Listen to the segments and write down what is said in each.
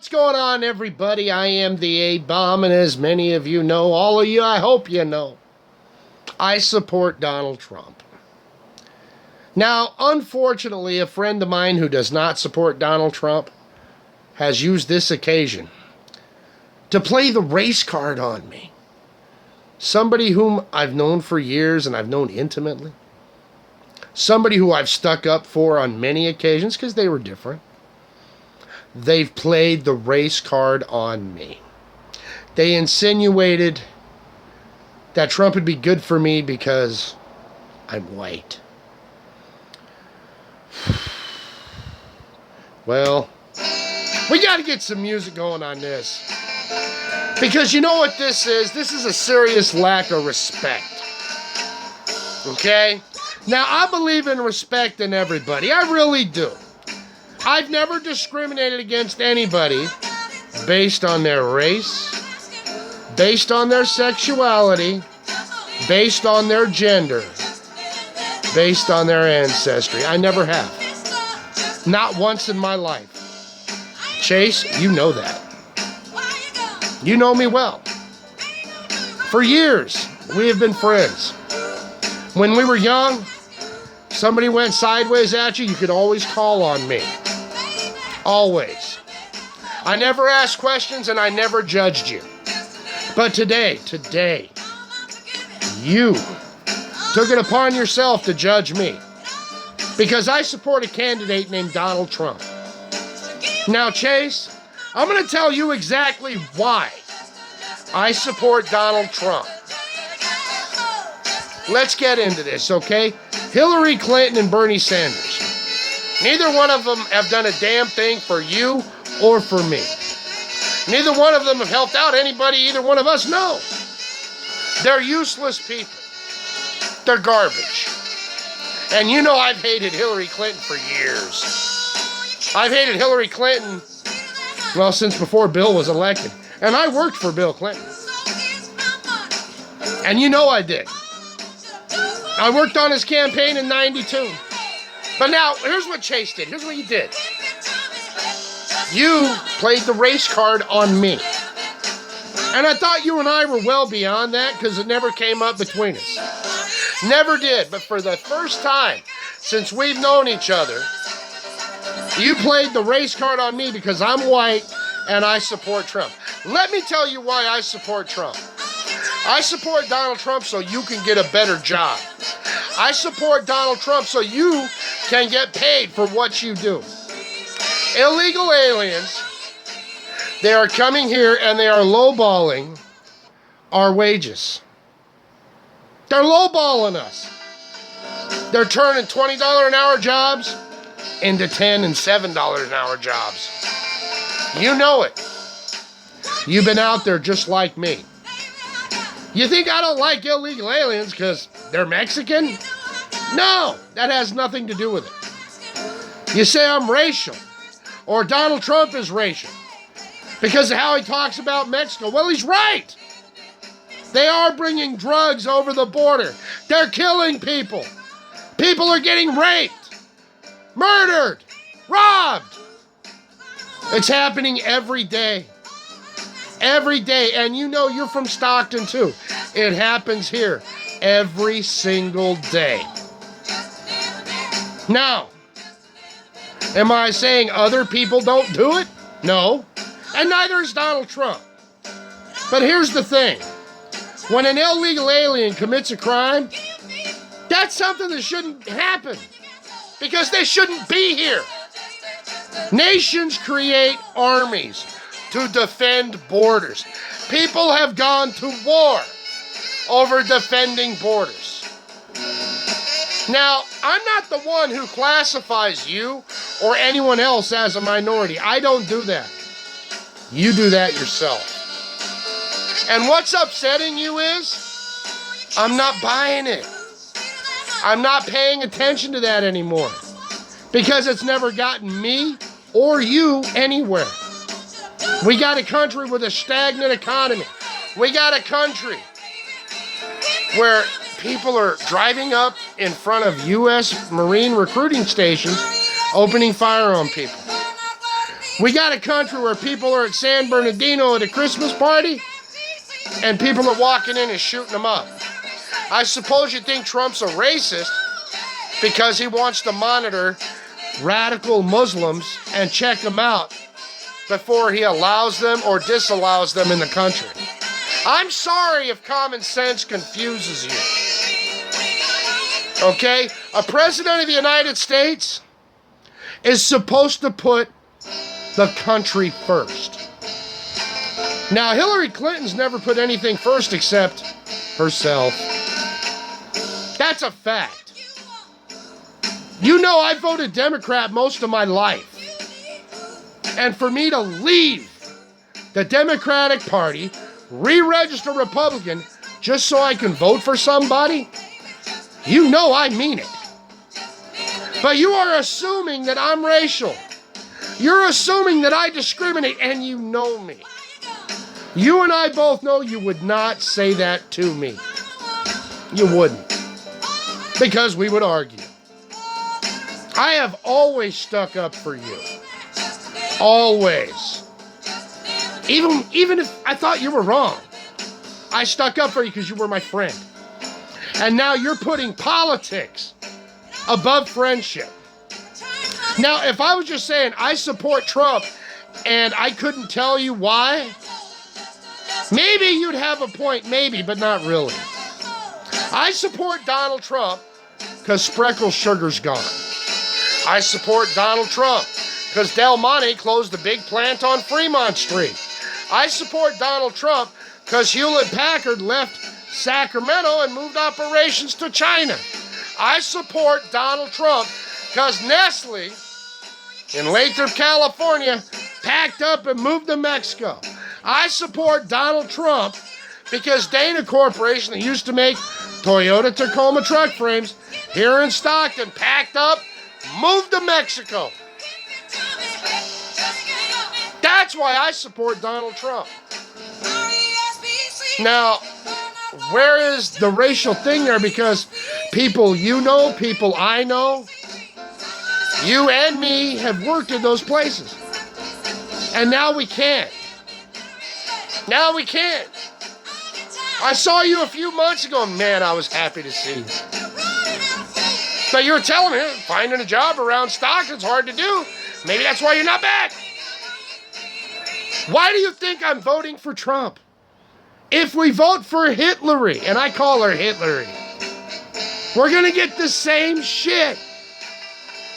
What's going on, everybody? I am the A-Bomb, and as many of you know, all of you, I hope you know, I support Donald Trump. Now, unfortunately, a friend of mine who does not support Donald Trump has used this occasion to play the race card on me. Somebody whom I've known for years and I've known intimately. Somebody who I've stuck up for on many occasions because they were different. They've played the race card on me. They insinuated that Trump would be good for me because I'm white. Well, we got to get some music going on this. Because you know what this is? This is a serious lack of respect. Okay? Now, I believe in respect in everybody. I really do. I've never discriminated against anybody based on their race, based on their sexuality, based on their gender, based on their ancestry. I never have. Not once in my life. Chase, you know that. You know me well. For years, we have been friends. When we were young, somebody went sideways at you, you could always call on me. Always. I never asked questions and I never judged you. But today, you took it upon yourself to judge me. Because I support a candidate named Donald Trump. Now, Chase, I'm going to tell you exactly why I support Donald Trump. Let's get into this, okay? Hillary Clinton and Bernie Sanders. Neither one of them have done a damn thing for you or for me. Neither one of them have helped out anybody either one of us know. They're useless people. They're garbage. And you know I've hated Hillary Clinton for years. I've hated Hillary Clinton, well, since before Bill was elected. And I worked for Bill Clinton. And you know I did. I worked on his campaign in '92. But now, here's what Chase did. Here's what you did. You played the race card on me. And I thought you and I were well beyond that because it never came up between us. Never did. But for the first time since we've known each other, you played the race card on me because I'm white and I support Trump. Let me tell you why I support Trump. I support Donald Trump so you can get a better job. I support Donald Trump so you can get paid for what you do. Illegal aliens, they are coming here and they are lowballing our wages. They're lowballing us. They're turning $20 an hour jobs into $10 and $7 an hour jobs. You know it. You've been out there just like me. You think I don't like illegal aliens because they're Mexican? No, that has nothing to do with it. You say I'm racial, or Donald Trump is racial, because of how he talks about Mexico. Well, he's right. They are bringing drugs over the border. They're killing people. People are getting raped, murdered, robbed. It's happening every day. Every day. And you know you're from Stockton too. It happens here every single day. Now, am I saying other people don't do it? No. And neither is Donald Trump. But here's the thing. When an illegal alien commits a crime, that's something that shouldn't happen. Because they shouldn't be here. Nations create armies to defend borders. People have gone to war over defending borders. Now, I'm not the one who classifies you or anyone else as a minority. I don't do that. You do that yourself. And what's upsetting you is, I'm not buying it. I'm not paying attention to that anymore. Because it's never gotten me or you anywhere. We got a country with a stagnant economy. We got a country where people are driving up in front of U.S. Marine recruiting stations, opening fire on people. We got a country where people are at San Bernardino at a Christmas party and people are walking in and shooting them up. I suppose you think Trump's a racist because he wants to monitor radical Muslims and check them out before he allows them or disallows them in the country. I'm sorry if common sense confuses you. Okay? A president of the United States is supposed to put the country first. Now, Hillary Clinton's never put anything first except herself. That's a fact. You know I voted Democrat most of my life. And for me to leave the Democratic Party, re-register Republican, just so I can vote for somebody, you know I mean it. But you are assuming that I'm racial. You're assuming that I discriminate, and you know me. You and I both know you would not say that to me. You wouldn't. Because we would argue. I have always stuck up for you. Always. Even if I thought you were wrong, I stuck up for you because you were my friend. And now you're putting politics above friendship. Now, if I was just saying I support Trump and I couldn't tell you why, maybe you'd have a point, maybe, but not really. I support Donald Trump because Spreckles Sugar's gone. I support Donald Trump because Del Monte closed the big plant on Fremont Street. I support Donald Trump because Hewlett-Packard left Sacramento and moved operations to China. I support Donald Trump because Nestle in Lathrop, California, packed up and moved to Mexico. I support Donald Trump because Dana Corporation, that used to make Toyota Tacoma truck frames here in Stockton, packed up, moved to Mexico. That's why I support Donald Trump. Now, where is the racial thing there? Because people you know, people I know, you and me have worked in those places. And now we can't. Now we can't. I saw you a few months ago, and man, I was happy to see you. So you were telling me, finding a job around Stockton's hard to do. Maybe that's why you're not back. Why do you think I'm voting for Trump? If we vote for Hillary, and I call her Hillary, we're going to get the same shit.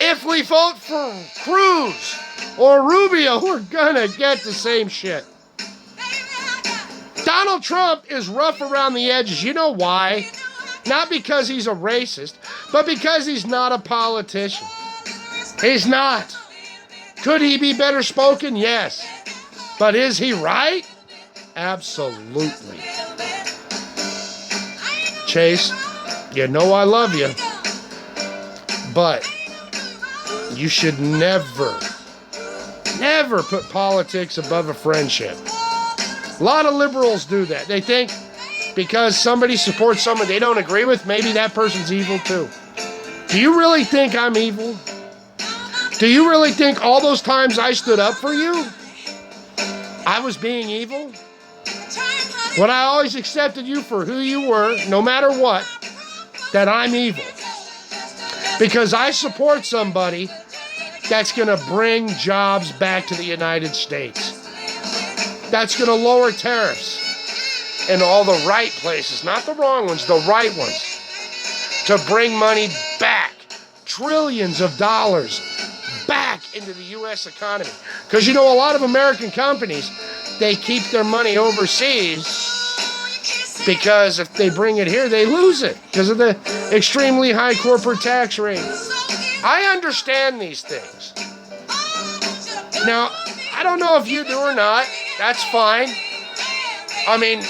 If we vote for Cruz or Rubio, we're going to get the same shit. Donald Trump is rough around the edges. You know why? Not because he's a racist, but because he's not a politician. He's not. Could he be better spoken? Yes. But is he right? Absolutely. Chase, you know I love you, but you should never put politics above a friendship. A lot of liberals do that. They think because somebody supports someone they don't agree with, maybe that person's evil too. Do you really think I'm evil? Do you really think all those times I stood up for you, I was being evil? When I always accepted you for who you were, no matter what, that I'm evil. Because I support somebody that's going to bring jobs back to the United States. That's going to lower tariffs in all the right places, not the wrong ones, the right ones, to bring money back, trillions of dollars back into the U.S. economy. Because you know, a lot of American companies, they keep their money overseas because if they bring it here, they lose it because of the extremely high corporate tax rate. I understand these things. Now, I don't know if you do or not. That's fine. I mean,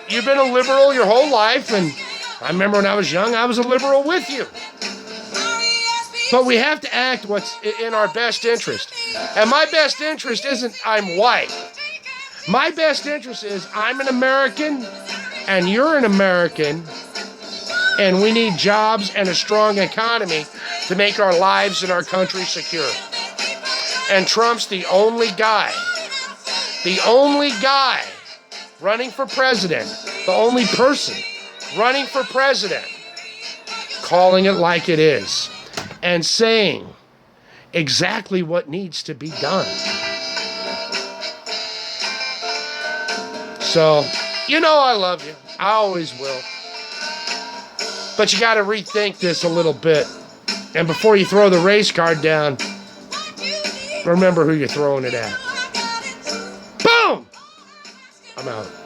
you've been a liberal your whole life, and I remember when I was young, I was a liberal with you. But we have to act what's in our best interest. And my best interest isn't I'm white. My best interest is I'm an American and you're an American, and we need jobs and a strong economy to make our lives and our country secure. And Trump's the only guy running for president, the only person running for president, calling it like it is and saying exactly what needs to be done. So, you know I love you. I always will. But you got to rethink this a little bit. And before you throw the race card down, remember who you're throwing it at. Boom! I'm out.